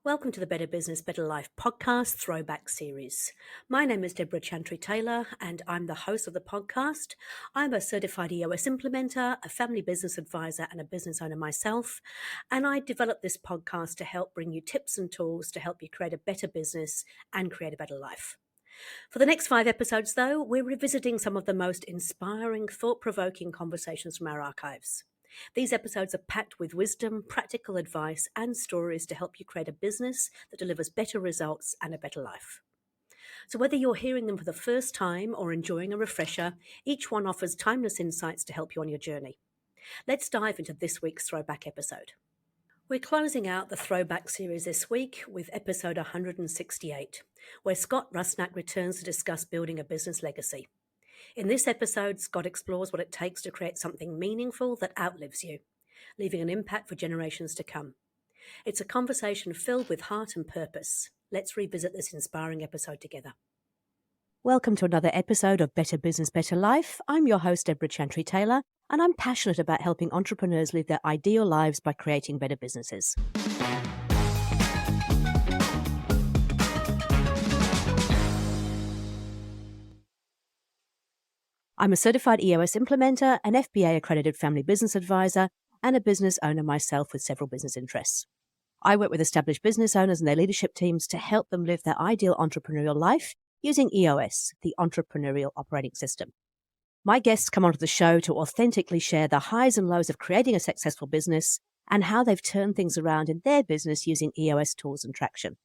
Welcome to the Better Business, Better Life podcast throwback series. My name is Debra Chantry-Taylor and I'm the host of the podcast. I'm a certified EOS Implementer, a family business advisor and a business owner myself. And I developed this podcast to help bring you tips and tools to help you create a better business and create a better life. For the next 5 episodes though, we're revisiting some of the most inspiring, thought-provoking conversations from our archives. These episodes are packed with wisdom, practical advice, and stories to help you create a business that delivers better results and a better life. So whether you're hearing them for the first time or enjoying a refresher, each one offers timeless insights to help you on your journey. Let's dive into this week's throwback episode. We're closing out the throwback series this week with episode 168, where Scott Rusnak returns to discuss building a business legacy. In this episode, Scott explores what it takes to create something meaningful that outlives you, leaving an impact for generations to come. It's a conversation filled with heart and purpose. Let's revisit this inspiring episode together. Welcome to another episode of Better Business, Better Life. I'm your host, Debra Chantry-Taylor, and I'm passionate about helping entrepreneurs live their ideal lives by creating better businesses. I'm a certified EOS Implementer, an FBA-accredited family business advisor, and a business owner myself with several business interests. I work with established business owners and their leadership teams to help them live their ideal entrepreneurial life using EOS, the Entrepreneurial Operating System. My guests come onto the show to authentically share the highs and lows of creating a successful business and how they've turned things around in their business using EOS tools and traction.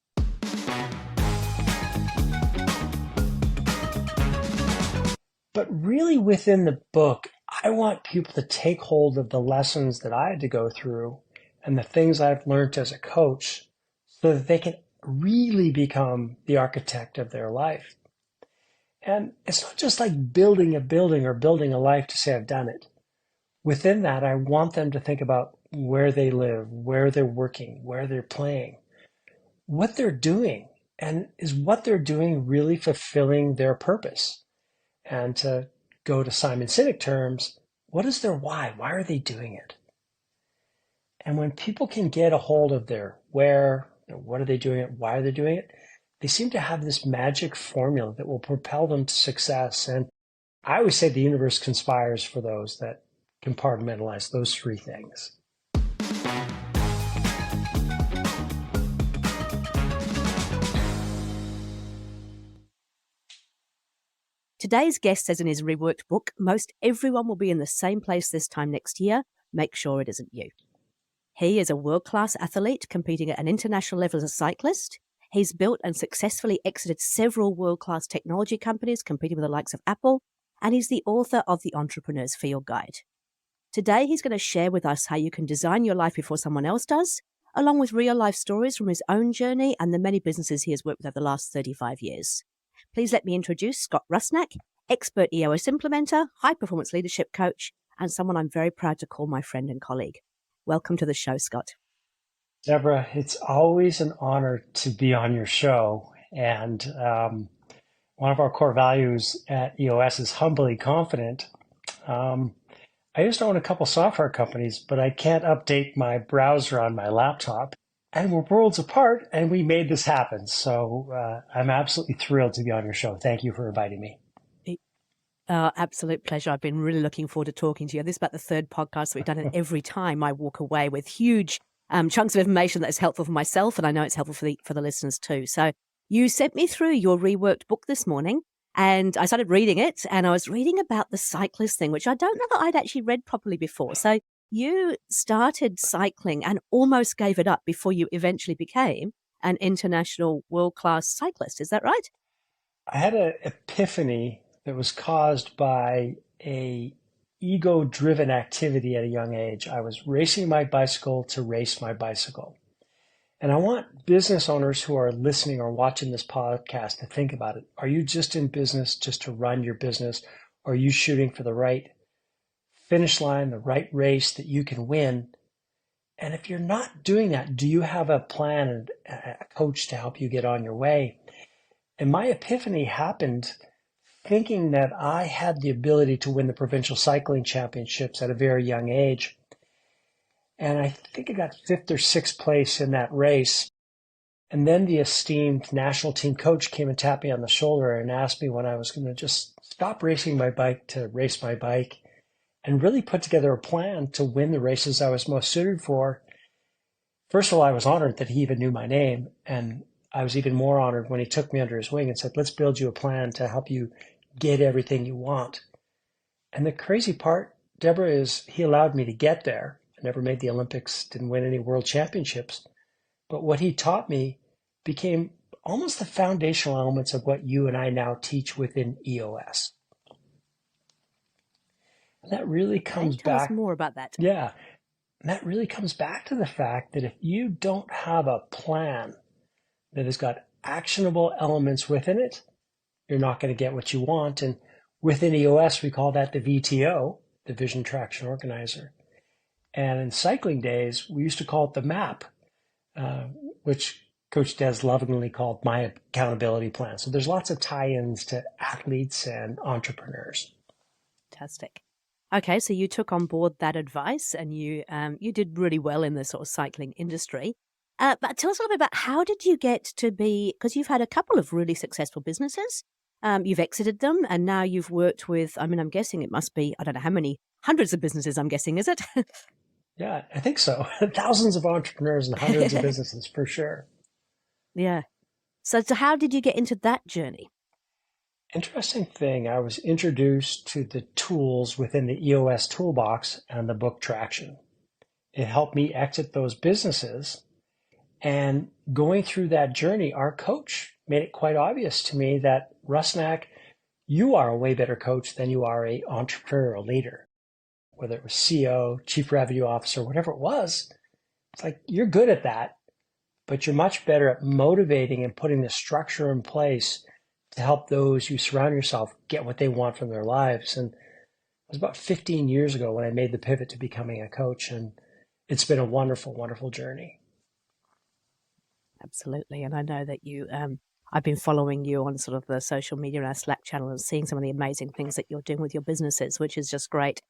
But really within the book, I want people to take hold of the lessons that I had to go through and the things I've learned as a coach so that they can really become the architect of their life. And it's not just like building a building or building a life to say I've done it. Within that, I want them to think about where they live, where they're working, where they're playing, what they're doing, and is what they're doing really fulfilling their purpose? And to go to Simon Sinek terms, what is their why? Why are they doing it? And when people can get a hold of their where, what are they doing it, why are they doing it, they seem to have this magic formula that will propel them to success. And I always say the universe conspires for those that compartmentalize those three things. Today's guest says in his reworked book, most everyone will be in the same place this time next year. Make sure it isn't you. He is a world-class athlete competing at an international level as a cyclist. He's built and successfully exited several world-class technology companies competing with the likes of Apple, and he's the author of the Entrepreneur's Field Guide. Today, he's going to share with us how you can design your life before someone else does, along with real-life stories from his own journey and the many businesses he has worked with over the last 35 years. Please let me introduce Scott Rusnak, expert EOS implementer, high-performance leadership coach, and someone I'm very proud to call my friend and colleague. Welcome to the show, Scott. Deborah, it's always an honor to be on your show. And one of our core values at EOS is humbly confident. I used to own a couple software companies, but I can't update my browser on my laptop. And we're worlds apart, and we made this happen. So I'm absolutely thrilled to be on your show. Thank you for inviting me. Absolute pleasure. I've been really looking forward to talking to you. This is about the third podcast that we've done, and every time I walk away with huge chunks of information that is helpful for myself, and I know it's helpful for the listeners too. So you sent me through your reworked book this morning, and I started reading it, and I was reading about the cyclist thing, which I don't know that I'd actually read properly before. So you started cycling and almost gave it up before you eventually became an international world-class cyclist. Is that right? I had an epiphany that was caused by a ego-driven activity at a young age. I was racing my bicycle to race my bicycle. And I want business owners who are listening or watching this podcast to think about it. Are you just in business just to run your business? Or are you shooting for the right finish line, the right race that you can win? And if you're not doing that, do you have a plan and a coach to help you get on your way? And my epiphany happened thinking that I had the ability to win the provincial cycling championships at a very young age. And I think I got 5th or 6th place in that race. And then the esteemed national team coach came and tapped me on the shoulder and asked me when I was going to just stop racing my bike to race my bike and really put together a plan to win the races I was most suited for. First of all, I was honored that he even knew my name. And I was even more honored when he took me under his wing and said, let's build you a plan to help you get everything you want. And the crazy part, Debra, is he allowed me to get there. I never made the Olympics, didn't win any world championships. But what he taught me became almost the foundational elements of what you and I now teach within EOS. And that really comes Tell us back. more about that. Yeah. And that really comes back to the fact that if you don't have a plan that has got actionable elements within it, you're not going to get what you want. And within EOS, we call that the VTO, the Vision Traction Organizer. And in cycling days, we used to call it the MAP, which Coach Des lovingly called my accountability plan. So there's lots of tie-ins to athletes and entrepreneurs. Fantastic. Okay, so you took on board that advice and you did really well in the sort of cycling industry. But tell us a little bit about how did you get to be, because you've had a couple of really successful businesses. You've exited them and now you've worked with, I'm guessing it must be, I don't know how many, hundreds of businesses, I'm guessing, is it? Yeah, I think so. Thousands of entrepreneurs and hundreds of businesses for sure. Yeah. So how did you get into that journey? Interesting thing, I was introduced to the tools within the EOS toolbox and the book Traction. It helped me exit those businesses. And going through that journey, our coach made it quite obvious to me that, Rusnak, you are a way better coach than you are an entrepreneurial leader. Whether it was CEO, chief revenue officer, whatever it was, it's like, you're good at that, but you're much better at motivating and putting the structure in place to help those you surround yourself get what they want from their lives. And it was about 15 years ago when I made the pivot to becoming a coach. And it's been a wonderful, wonderful journey. Absolutely. And I know that you, I've been following you on sort of the social media and our Slack channel and seeing some of the amazing things that you're doing with your businesses, which is just great.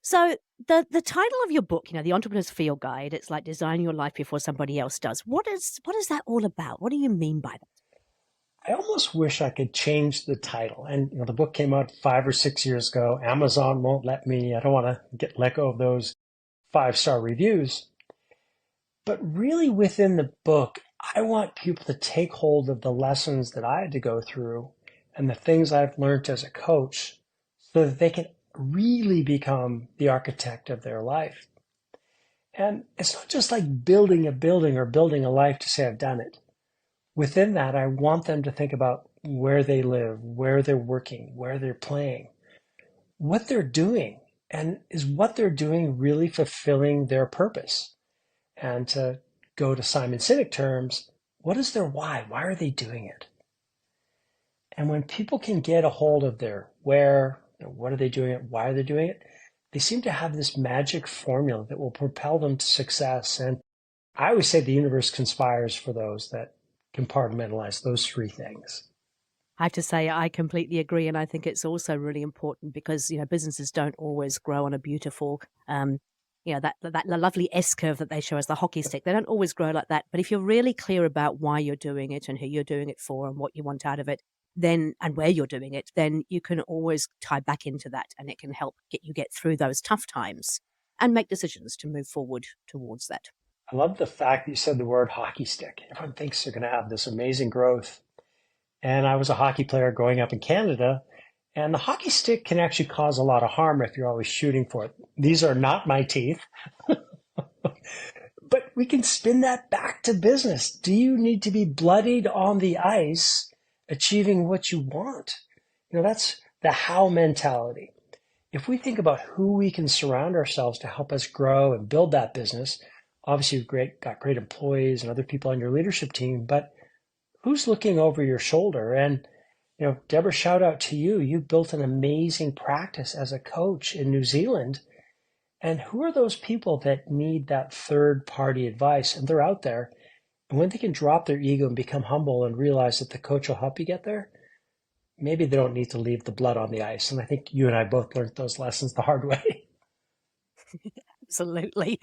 So the title of your book, The Entrepreneur's Field Guide, it's like design your life before somebody else does. What is that all about? What do you mean by that? I almost wish I could change the title. And the book came out 5 or 6 years ago. Amazon won't let me. I don't want to let go of those 5-star reviews. But really within the book, I want people to take hold of the lessons that I had to go through and the things I've learned as a coach so that they can really become the architect of their life. And it's not just like building a building or building a life to say I've done it. Within that, I want them to think about where they live, where they're working, where they're playing, what they're doing, and is what they're doing really fulfilling their purpose? And to go to Simon Sinek terms, what is their why? Why are they doing it? And when people can get a hold of their where, what are they doing it, why are they doing it, they seem to have this magic formula that will propel them to success. And I always say the universe conspires for those that compartmentalize those 3 things. I have to say, I completely agree. And I think it's also really important because, businesses don't always grow on a beautiful, that lovely S-curve that they show as the hockey stick. They don't always grow like that. But if you're really clear about why you're doing it and who you're doing it for and what you want out of it, then, and where you're doing it, then you can always tie back into that and it can help get through those tough times and make decisions to move forward towards that. I love the fact that you said the word hockey stick. Everyone thinks they're going to have this amazing growth. And I was a hockey player growing up in Canada, and the hockey stick can actually cause a lot of harm if you're always shooting for it. These are not my teeth. But we can spin that back to business. Do you need to be bloodied on the ice achieving what you want? That's the how mentality. If we think about who we can surround ourselves to help us grow and build that business, obviously you've got great employees and other people on your leadership team, but who's looking over your shoulder? And, Debra, shout out to you. You've built an amazing practice as a coach in New Zealand. And who are those people that need that third-party advice? And they're out there. And when they can drop their ego and become humble and realize that the coach will help you get there, maybe they don't need to leave the blood on the ice. And I think you and I both learned those lessons the hard way. Absolutely.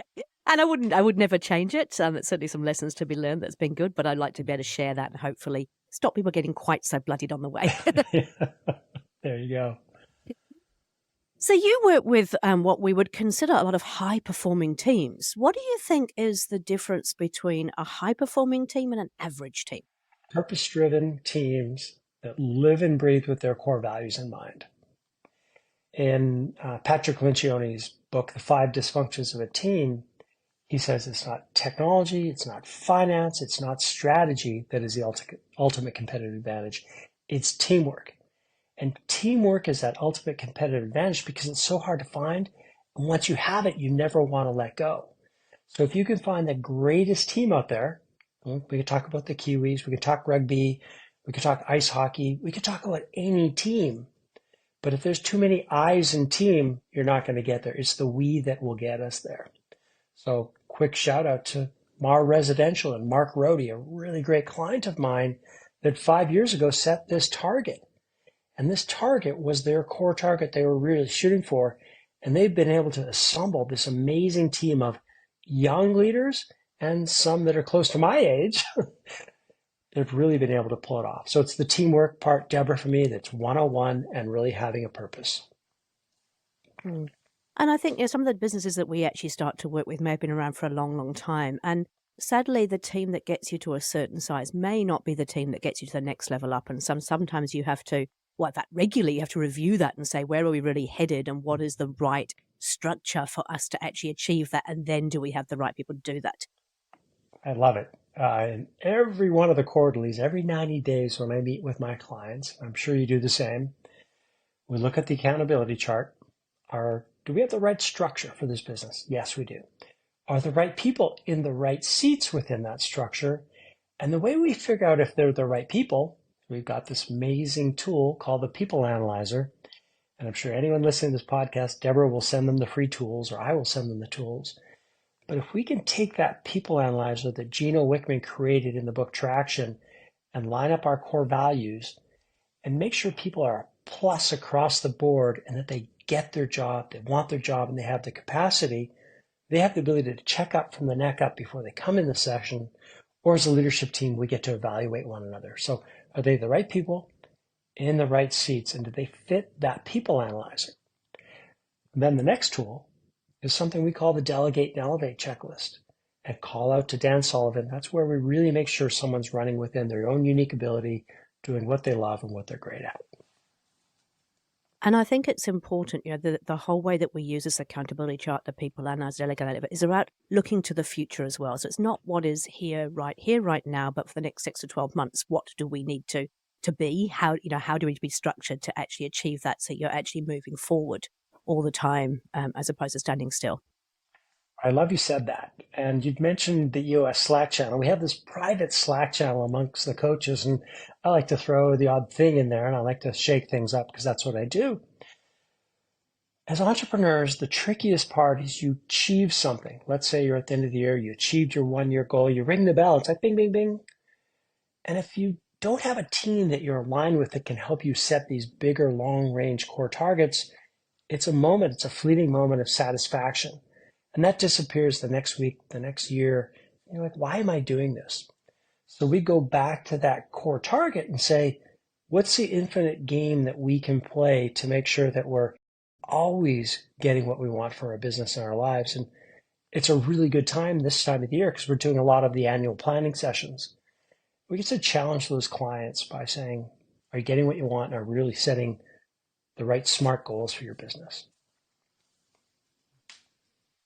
And I would never change it. There's certainly some lessons to be learned that's been good, but I'd like to be able to share that and hopefully stop people getting quite so bloodied on the way. There you go. So you work with what we would consider a lot of high-performing teams. What do you think is the difference between a high-performing team and an average team? Purpose-driven teams that live and breathe with their core values in mind. In Patrick Lencioni's book, The 5 Dysfunctions of a Team, he says it's not technology, it's not finance, it's not strategy that is the ultimate competitive advantage. It's teamwork. And teamwork is that ultimate competitive advantage because it's so hard to find. And once you have it, you never want to let go. So if you can find the greatest team out there, we can talk about the Kiwis, we can talk rugby, we can talk ice hockey, we can talk about any team. But if there's too many I's in team, you're not going to get there. It's the we that will get us there. So quick shout out to Mar Residential and Mark Rohde, a really great client of mine that 5 years ago set this target. And this target was their core target they were really shooting for. And they've been able to assemble this amazing team of young leaders and some that are close to my age. They've really been able to pull it off. So it's the teamwork part, Debra, for me, that's 101 and really having a purpose. And I think some of the businesses that we actually start to work with may have been around for a long, long time. And sadly, the team that gets you to a certain size may not be the team that gets you to the next level up. And sometimes you have to, in fact, regularly, you have to review that and say, where are we really headed and what is the right structure for us to actually achieve that? And then do we have the right people to do that? I love it. In every one of the quarterlies, every 90 days when I meet with my clients, I'm sure you do the same, we look at the accountability chart. Do we have the right structure for this business? Yes, we do. Are the right people in the right seats within that structure? And the way we figure out if they're the right people, we've got this amazing tool called the People Analyzer. And I'm sure anyone listening to this podcast, Debra will send them the free tools, or I will send them the tools. But if we can take that People Analyzer that Gino Wickman created in the book Traction and line up our core values and make sure people are a plus across the board and that they get their job, they want their job, and they have the capacity, they have the ability to check up from the neck up before they come in the session, or as a leadership team, we get to evaluate one another. So are they the right people in the right seats, and do they fit that People Analyzer? And then the next tool is something we call the Delegate and Elevate checklist. And call out to Dan Sullivan. That's where we really make sure someone's running within their own unique ability, doing what they love and what they're great at. And I think it's important, the whole way that we use this accountability chart, the People Analyzer, Delegate, is about looking to the future as well. So it's not what is here, right now, but for the next 6 to 12 months, what do we need to be? How do we need to be structured to actually achieve that? So you're actually moving forward all the time, as opposed to standing still. I love you said that. And you'd mentioned the EOS Slack channel. We have this private Slack channel amongst the coaches, and I like to throw the odd thing in there, and I like to shake things up because that's what I do. As entrepreneurs, the trickiest part is you achieve something. Let's say you're at the end of the year, you achieved your 1-year goal, you ring the bell, it's like bing, bing, bing. And if you don't have a team that you're aligned with that can help you set these bigger long-range core targets, it's a fleeting moment of satisfaction. And that disappears the next week, the next year. You're like, why am I doing this? So we go back to that core target and say, what's the infinite game that we can play to make sure that we're always getting what we want for our business and our lives? And it's a really good time this time of the year because we're doing a lot of the annual planning sessions. We get to challenge those clients by saying, are you getting what you want and are really setting the right smart goals for your business?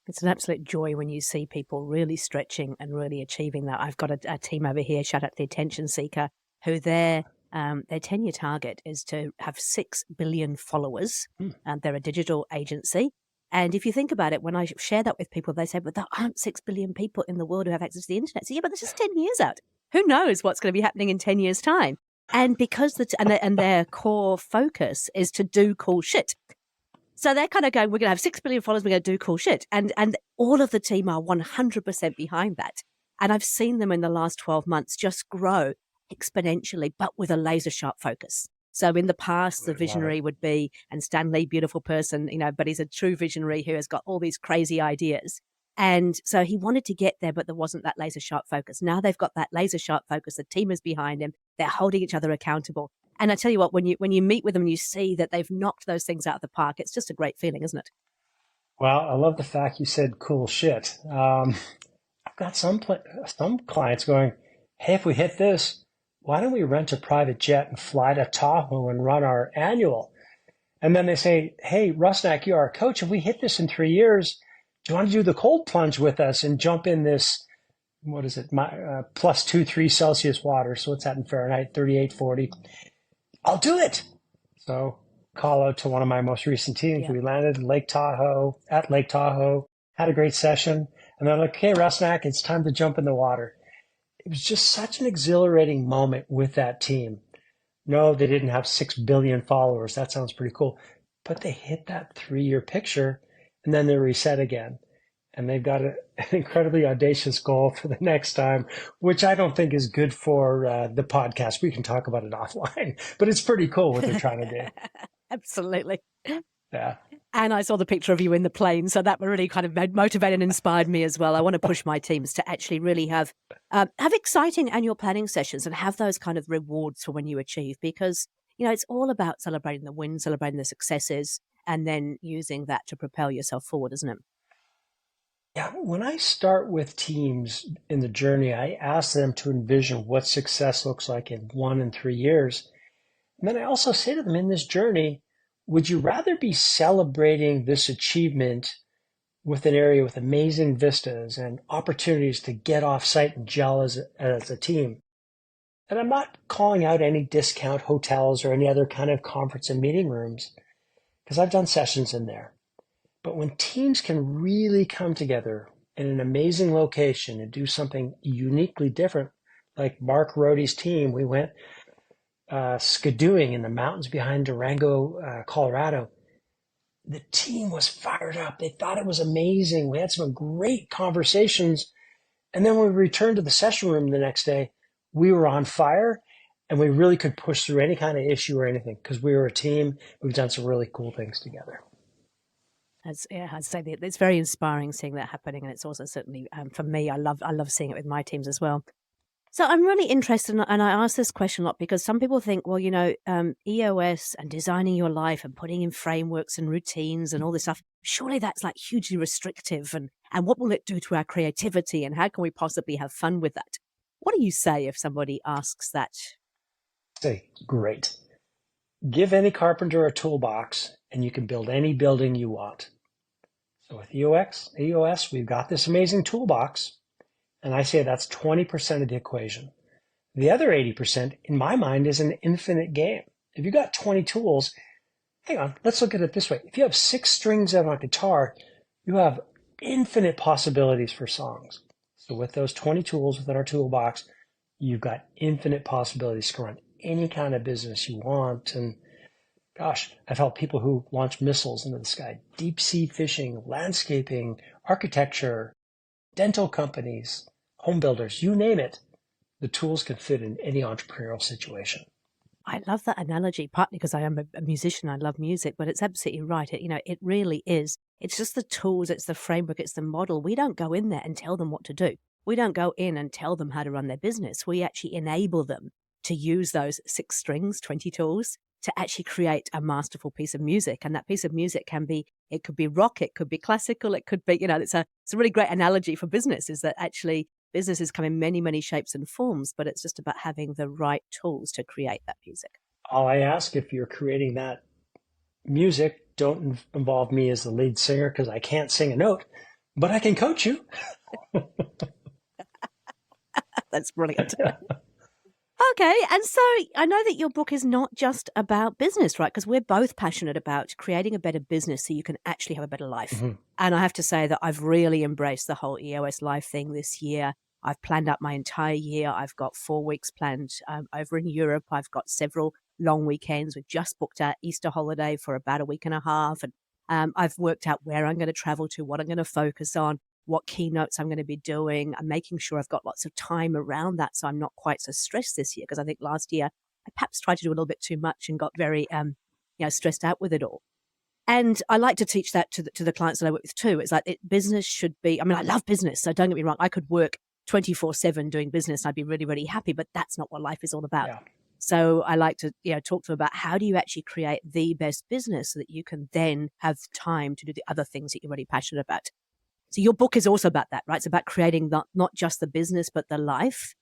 It's an absolute joy when you see people really stretching and really achieving that. I've got a team over here, shout out to the Attention Seeker, who their 10-year target is to have 6 billion followers. They're a digital agency. And if you think about it, when I share that with people, they say, but there aren't 6 billion people in the world who have access to the internet. So yeah, but this is 10 years out. Who knows what's going to be happening in 10 years' time? And because their core focus is to do cool shit. So they're kind of going, we're going to have 6 billion followers, we're going to do cool shit. And all of the team are 100% behind that. And I've seen them in the last 12 months just grow exponentially, but with a laser sharp focus. So in the past, the I love it. visionary would be, and Stan Lee, beautiful person, but he's a true visionary who has got all these crazy ideas. And so he wanted to get there, but there wasn't that laser sharp focus. Now they've got that laser sharp focus. The team is behind him. They're holding each other accountable. And I tell you what, when you meet with them and you see that they've knocked those things out of the park, it's just a great feeling, isn't it? Well, I love the fact you said cool shit. I've got some clients going, hey, if we hit this, why don't we rent a private jet and fly to Tahoe and run our annual? And then they say, hey, Rusnak, you're our coach. If we hit this in 3 years, do you want to do the cold plunge with us and jump in this, what is it, plus 2, 3 Celsius water? So what's that in Fahrenheit? 38, 40. I'll do it. So call out to one of my most recent teams. Yeah. We landed in Lake Tahoe, had a great session. And they're like, okay, Rusnak, it's time to jump in the water. It was just such an exhilarating moment with that team. No, they didn't have 6 billion followers. That sounds pretty cool. But they hit that 3-year picture and then they reset again. And they've got an incredibly audacious goal for the next time, which I don't think is good for the podcast. We can talk about it offline, but it's pretty cool what they're trying to do. Absolutely. Yeah. And I saw the picture of you in the plane, so that really kind of motivated and inspired me as well. I want to push my teams to actually really have exciting annual planning sessions and have those kind of rewards for when you achieve, because it's all about celebrating the wins, celebrating the successes, and then using that to propel yourself forward, isn't it? Yeah. When I start with teams in the journey, I ask them to envision what success looks like in 1 and 3 years. And then I also say to them, in this journey, would you rather be celebrating this achievement with an area with amazing vistas and opportunities to get off site and gel as a team? And I'm not calling out any discount hotels or any other kind of conference and meeting rooms, because I've done sessions in there. But when teams can really come together in an amazing location and do something uniquely different, like Mark Rohde's team, we went skidooing in the mountains behind Durango, Colorado. The team was fired up. They thought it was amazing. We had some great conversations. And then when we returned to the session room the next day, we were on fire and we really could push through any kind of issue or anything because we were a team. We've done some really cool things together. I'd say that it's very inspiring seeing that happening. And it's also certainly, for me, I love seeing it with my teams as well. So I'm really interested, and I ask this question a lot because some people think, well, EOS and designing your life and putting in frameworks and routines and all this stuff, surely that's like hugely restrictive. And what will it do to our creativity? And how can we possibly have fun with that? What do you say if somebody asks that? Say, great. Give any carpenter a toolbox and you can build any building you want. So with EOS, we've got this amazing toolbox. And I say that's 20% of the equation. The other 80%, in my mind, is an infinite game. If you got 20 tools, hang on, let's look at it this way. If you have 6 strings on a guitar, you have infinite possibilities for songs. So with those 20 tools within our toolbox, you've got infinite possibilities to run any kind of business you want. And gosh, I've helped people who launch missiles into the sky, deep sea fishing, landscaping, architecture, dental companies, home builders, you name it. The tools can fit in any entrepreneurial situation. I love that analogy, partly because I am a musician. I love music, but it's absolutely right. It really is. It's just the tools, it's the framework, it's the model. We don't go in there and tell them what to do. We don't go in and tell them how to run their business. We actually enable them to use those 6 strings, 20 tools to actually create a masterful piece of music. And that piece of music it could be rock, it could be classical, it could be, it's a really great analogy for business, is that actually businesses come in many, many shapes and forms, but it's just about having the right tools to create that music. All I ask, if you're creating that music, don't involve me as the lead singer because I can't sing a note, but I can coach you. That's brilliant. Okay. And so I know that your book is not just about business, right? Because we're both passionate about creating a better business so you can actually have a better life. Mm-hmm. And I have to say that I've really embraced the whole EOS life thing this year. I've planned out my entire year. I've got 4 weeks planned over in Europe. I've got several long weekends. We've just booked our Easter holiday for about a week and a half. And I've worked out where I'm going to travel to, what I'm going to focus on, what keynotes I'm going to be doing. I'm making sure I've got lots of time around that so I'm not quite so stressed this year, because I think last year I perhaps tried to do a little bit too much and got very, stressed out with it all. And I like to teach that to the clients that I work with too. It's like business should be, I mean, I love business, so don't get me wrong. I could work 24/7 doing business. I'd be really, really happy, but that's not what life is all about. Yeah. So I like to, talk to them about how do you actually create the best business so that you can then have time to do the other things that you're really passionate about. So your book is also about that, right? It's about creating not just the business, but the life.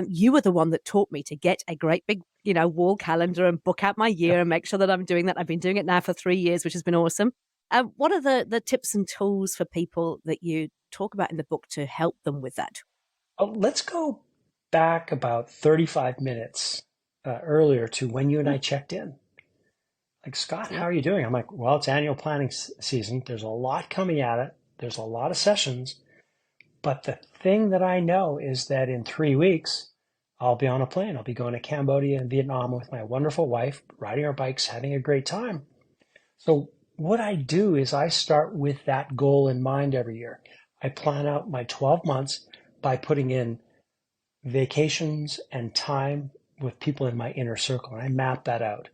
You were the one that taught me to get a great big, wall calendar and book out my year and make sure that I'm doing that. I've been doing it now for 3 years, which has been awesome. What are the tips and tools for people that you talk about in the book to help them with that? Let's go back about 35 minutes earlier to when you and I checked in. Like, Scott, how are you doing? I'm like, well, it's annual planning season. There's a lot coming at it. There's a lot of sessions. But the thing that I know is that in 3 weeks, I'll be on a plane. I'll be going to Cambodia and Vietnam with my wonderful wife, riding our bikes, having a great time. So what I do is I start with that goal in mind every year. I plan out my 12 months by putting in vacations and time with people in my inner circle. And I map that out.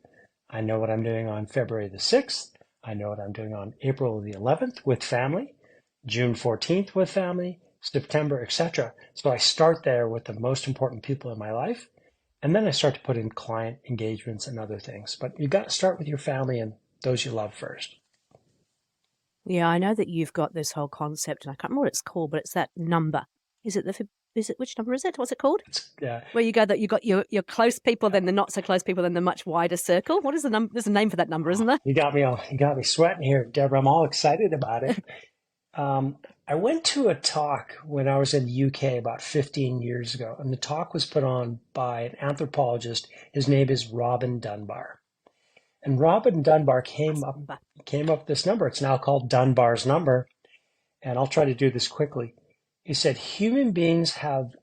I know what I'm doing on February the 6th. I know what I'm doing on April the 11th with family, June 14th with family, September, etc. So I start there with the most important people in my life. And then I start to put in client engagements and other things. But you've got to start with your family and those you love first. Yeah, I know that you've got this whole concept, and I can't remember what it's called, but it's that number. Which number is it? What's it called? Where you go that you got your close people, then the not so close people, then the much wider circle. What is the number? There's a name for that number, isn't there? You got me sweating here, Debra. I'm all excited about it. I went to a talk when I was in the UK about 15 years ago, and the talk was put on by an anthropologist. His name is Robin Dunbar. And Robin Dunbar came up with this number. It's now called Dunbar's number. And I'll try to do this quickly. He said, human beings have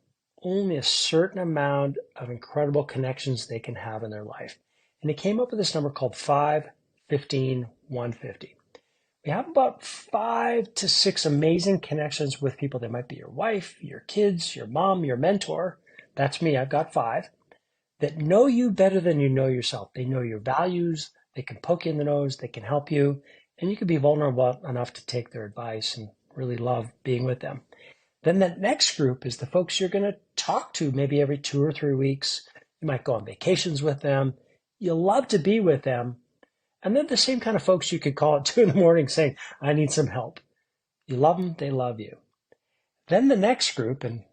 only a certain amount of incredible connections they can have in their life. And he came up with this number called 5, 15, 150. We have about 5 to 6 amazing connections with people. They might be your wife, your kids, your mom, your mentor. That's me. I've got 5 that know you better than you know yourself. They know your values. They can poke you in the nose. They can help you. And you can be vulnerable enough to take their advice and really love being with them. Then that next group is the folks you're going to talk to maybe every 2 or 3 weeks. You might go on vacations with them. You'll love to be with them. And they're the same kind of folks you could call at 2 in the morning saying, I need some help. You love them, they love you. Then the next group, and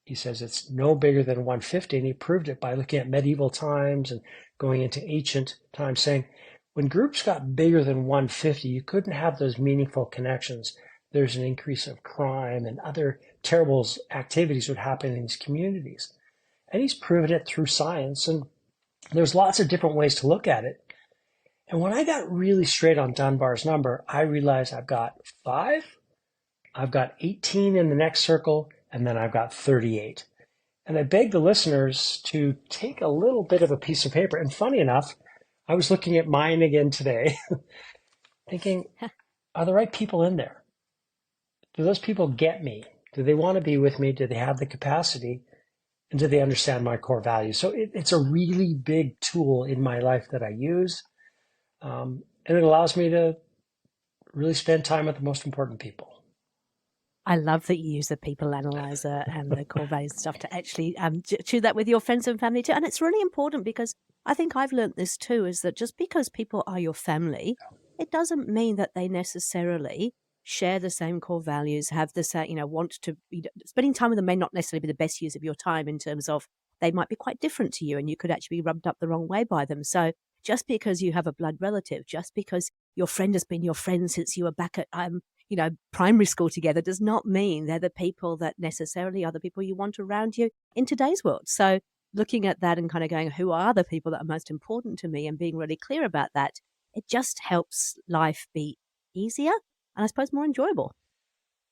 he says it's no bigger than 150, and he proved it by looking at medieval times and going into ancient times, saying when groups got bigger than 150, you couldn't have those meaningful connections. There's an increase of crime and other terrible activities would happen in these communities. And he's proven it through science, and there's lots of different ways to look at it. And when I got really straight on Dunbar's number, I realized I've got 5, I've got 18 in the next circle, and then I've got 38. And I beg the listeners to take a little bit of a piece of paper. And funny enough, I was looking at mine again today, thinking, are the right people in there? Do those people get me? Do they want to be with me? Do they have the capacity? And do they understand my core values? So it's a really big tool in my life that I use. And it allows me to really spend time with the most important people. I love that you use the people analyzer and the core values stuff to actually do that with your friends and family too. And it's really important because I think I've learned this too, is that just because people are your family, it doesn't mean that they necessarily share the same core values, have the same, want to be, spending time with them may not necessarily be the best use of your time in terms of they might be quite different to you and you could actually be rubbed up the wrong way by them. So just because you have a blood relative, just because your friend has been your friend since you were back at, primary school together does not mean they're the people that necessarily are the people you want around you in today's world. So looking at that and kind of going, who are the people that are most important to me and being really clear about that, it just helps life be easier and I suppose more enjoyable.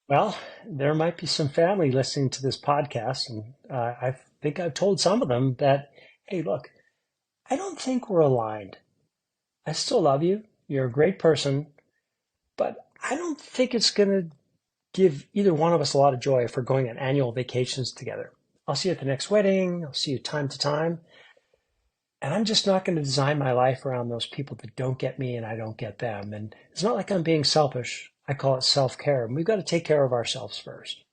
Well, there might be some family listening to this podcast, and I think I've told some of them that, hey, look, I don't think we're aligned. I still love you. You're a great person, but I don't think it's going to give either one of us a lot of joy if we're going on annual vacations together. I'll see you at the next wedding. I'll see you time to time. And I'm just not going to design my life around those people that don't get me and I don't get them. And it's not like I'm being selfish. I call it self-care. And we've got to take care of ourselves first.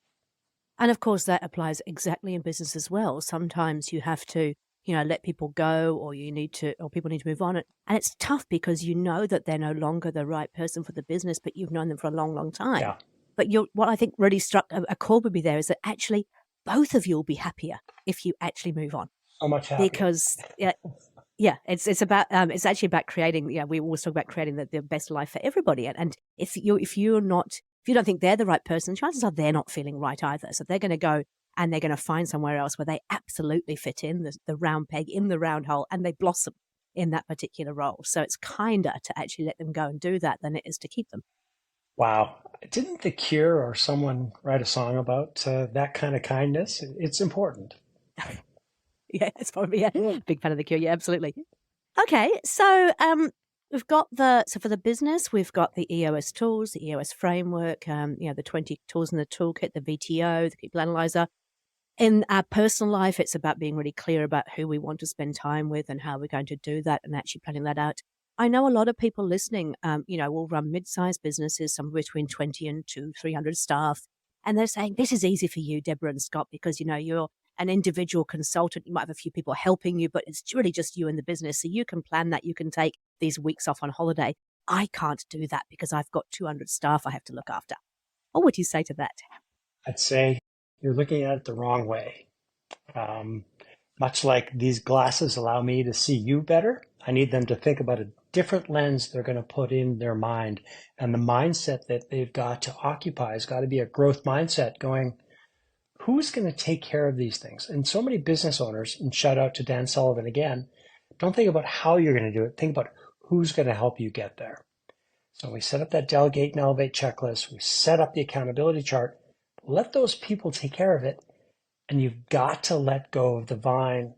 And of course, that applies exactly in business as well. Sometimes you have to, let people go, or or people need to move on. And it's tough because you know that they're no longer the right person for the business, but you've known them for a long, long time. Yeah. But what I think really struck a chord with me there is that actually both of you will be happier if you actually move on. So much happier. Because it's about it's actually about creating. Yeah, we always talk about creating the best life for everybody. And if you don't think they're the right person, chances are they're not feeling right either. So they're going to go and they're going to find somewhere else where they absolutely fit in, the round peg in the round hole, and they blossom in that particular role. So it's kinder to actually let them go and do that than it is to keep them. Wow. Didn't The Cure or someone write a song about that kind of kindness? It's important. Yeah, it's probably big fan of The Cure. Yeah, absolutely. Okay, so we've got for the business, we've got the EOS tools, the EOS framework, the 20 tools in the toolkit, the VTO, the People Analyzer. In our personal life, it's about being really clear about who we want to spend time with and how we're going to do that and actually planning that out. I know a lot of people listening, will run mid-sized businesses, somewhere between 20 and 300 staff. And they're saying, this is easy for you, Debra and Scott, because, you're an individual consultant. You might have a few people helping you, but it's really just you and the business. So you can plan that. You can take these weeks off on holiday. I can't do that because I've got 200 staff I have to look after. What would you say to that? I'd say you're looking at it the wrong way. Much like these glasses allow me to see you better, I need them to think about a different lens they're going to put in their mind. And the mindset that they've got to occupy has got to be a growth mindset going, who's going to take care of these things? And so many business owners, and shout out to Dan Sullivan again, don't think about how you're going to do it. Think about who's going to help you get there. So we set up that delegate and elevate checklist. We set up the accountability chart. Let those people take care of it. And you've got to let go of the vine.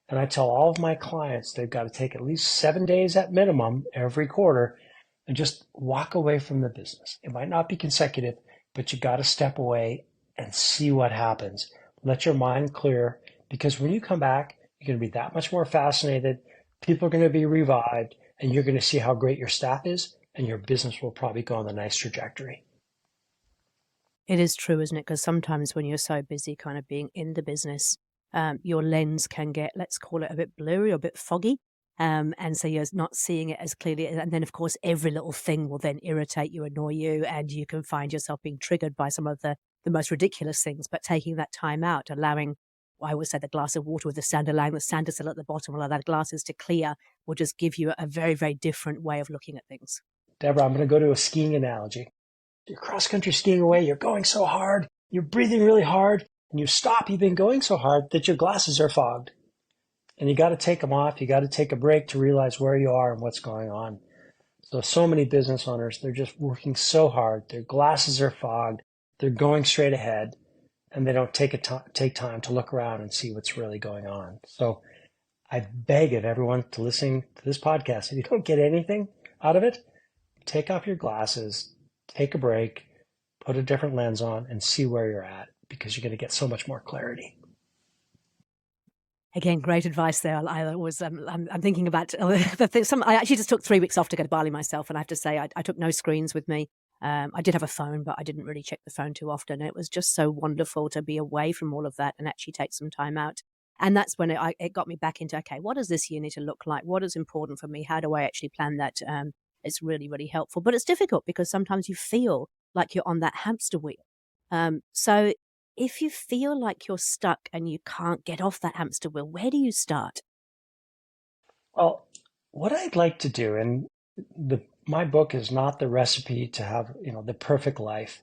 And I tell all of my clients they've got to take at least 7 days at minimum every quarter and just walk away from the business. It might not be consecutive, but you got to step away and see what happens. Let your mind clear, because when you come back, you're going to be that much more fascinated. People are going to be revived, and you're going to see how great your staff is, and your business will probably go on a nice trajectory. It is true, isn't it? Because sometimes when you're so busy kind of being in the business, your lens can get, let's call it, a bit blurry or a bit foggy. And so you're not seeing it as clearly. And then, of course, every little thing will then irritate you, annoy you, and you can find yourself being triggered by some of the most ridiculous things. But taking that time out, allowing, I always say, the glass of water with the sand, allowing the sand to settle at the bottom, allow that glasses to clear, will just give you a very, very different way of looking at things. Debra, I'm going to go to a skiing analogy. You're cross-country skiing away, you're going so hard, you're breathing really hard, and you stop, you've been going so hard that your glasses are fogged. And you got to take them off, you got to take a break to realize where you are and what's going on. So many business owners, they're just working so hard, their glasses are fogged, they're going straight ahead, and they don't take time to look around and see what's really going on. So I beg of everyone to listen to this podcast, if you don't get anything out of it, take off your glasses, take a break, put a different lens on, and see where you're at, because you're going to get so much more clarity. Again, great advice there. I'm thinking about the thing. I actually just took 3 weeks off to go to Bali myself, and I have to say I took no screens with me. I did have a phone, but I didn't really check the phone too often. It was just so wonderful to be away from all of that and actually take some time out. And that's when it got me back into, okay, what does this year need to look like? What is important for me? How do I actually plan that? It's really, really helpful. But it's difficult because sometimes you feel like you're on that hamster wheel. So if you feel like you're stuck and you can't get off that hamster wheel, where do you start? Well, what I'd like to do, and my book is not the recipe to have, the perfect life.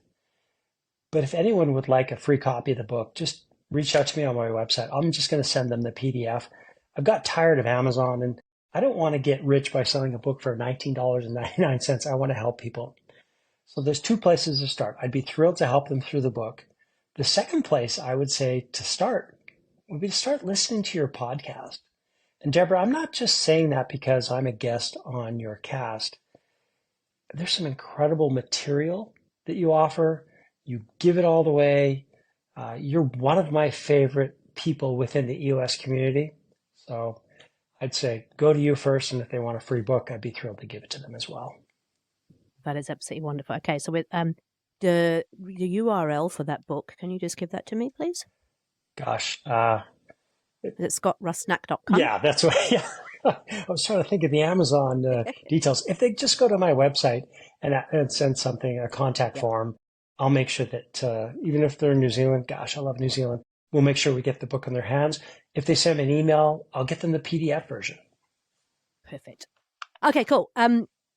But if anyone would like a free copy of the book, just reach out to me on my website. I'm just going to send them the PDF. I've got tired of Amazon, and I don't want to get rich by selling a book for $19.99. I want to help people. So there's 2 places to start. I'd be thrilled to help them through the book. The second place I would say to start would be to start listening to your podcast. And Debra, I'm not just saying that because I'm a guest on your cast. There's some incredible material that you offer. You give it all the way. You're one of my favorite people within the EOS community. So I'd say go to you first, and if they want a free book, I'd be thrilled to give it to them as well. That is absolutely wonderful. Okay, so with the URL for that book, can you just give that to me, please? Gosh. Is it scottrusnak.com? Yeah, that's right. Yeah. I was trying to think of the Amazon details. If they just go to my website and send something, a contact form, I'll make sure that even if they're in New Zealand, gosh, I love New Zealand, we'll make sure we get the book in their hands. If they send me an email, I'll get them the PDF version. Perfect. Okay, cool.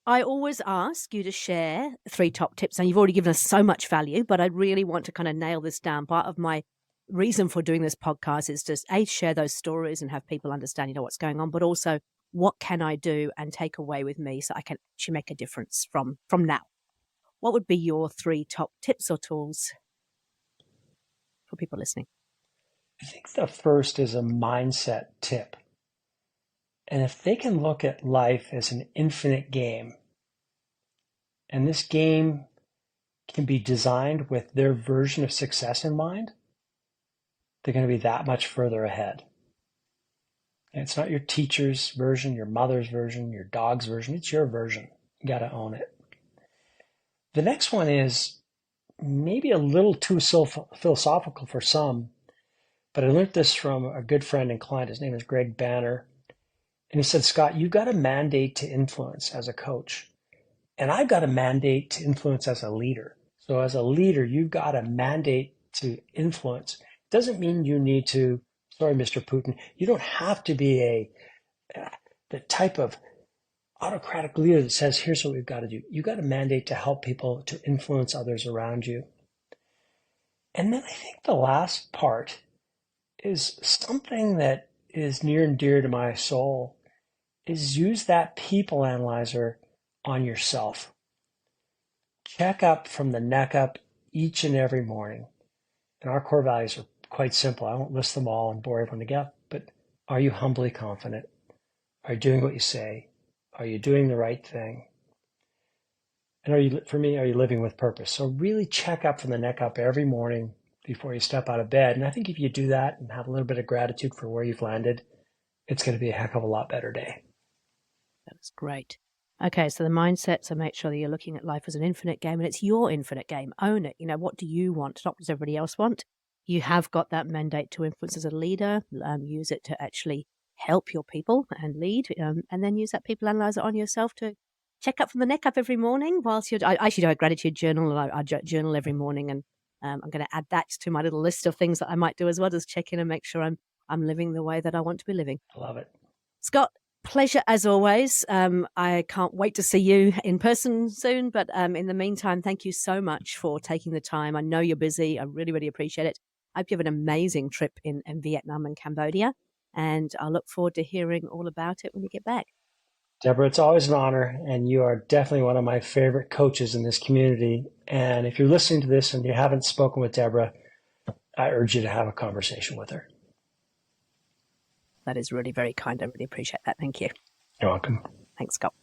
I always ask you to share 3 top tips, and you've already given us so much value, but I really want to kind of nail this down. Part of my reason for doing this podcast is just share those stories and have people understand, what's going on, but also what can I do and take away with me so I can actually make a difference from now. What would be your 3 top tips or tools for people listening? I think the first is a mindset tip. And if they can look at life as an infinite game, and this game can be designed with their version of success in mind, they're going to be that much further ahead. And it's not your teacher's version, your mother's version, your dog's version. It's your version. You got to own it. The next one is maybe a little too philosophical for some, but I learned this from a good friend and client. His name is Greg Banner. And he said, Scott, you've got a mandate to influence as a coach. And I've got a mandate to influence as a leader. So as a leader, you've got a mandate to influence. It doesn't mean you need to, sorry, Mr. Putin, you don't have to be the type of autocratic leader that says, here's what we've got to do. You've got a mandate to help people, to influence others around you. And then I think the last part is something that is near and dear to my soul, is use that people analyzer on yourself. Check up from the neck up each and every morning. And our core values are quite simple. I won't list them all and bore everyone to death, but are you humbly confident? Are you doing what you say? Are you doing the right thing? And are you living with purpose? So really check up from the neck up every morning before you step out of bed. And I think if you do that and have a little bit of gratitude for where you've landed, it's going to be a heck of a lot better day. That's great. Okay, so the mindset, so make sure that you're looking at life as an infinite game, and it's your infinite game. Own it. What do you want? Not what does everybody else want. You have got that mandate to influence as a leader. Use it to actually help your people and lead, and then use that people analyzer on yourself to check up from the neck up every morning whilst I actually do a gratitude journal, and I journal every morning, and I'm going to add that to my little list of things that I might do as well, just check in and make sure I'm living the way that I want to be living. I love it. Scott, pleasure as always. I can't wait to see you in person soon, but in the meantime, thank you so much for taking the time. I know you're busy. I really, really appreciate it. I hope you have an amazing trip in Vietnam and Cambodia, and I look forward to hearing all about it when you get back. Debra, it's always an honor, and you are definitely one of my favorite coaches in this community. And if you're listening to this and you haven't spoken with Debra, I urge you to have a conversation with her. That is really very kind. I really appreciate that. Thank you. You're welcome. Thanks, Scott.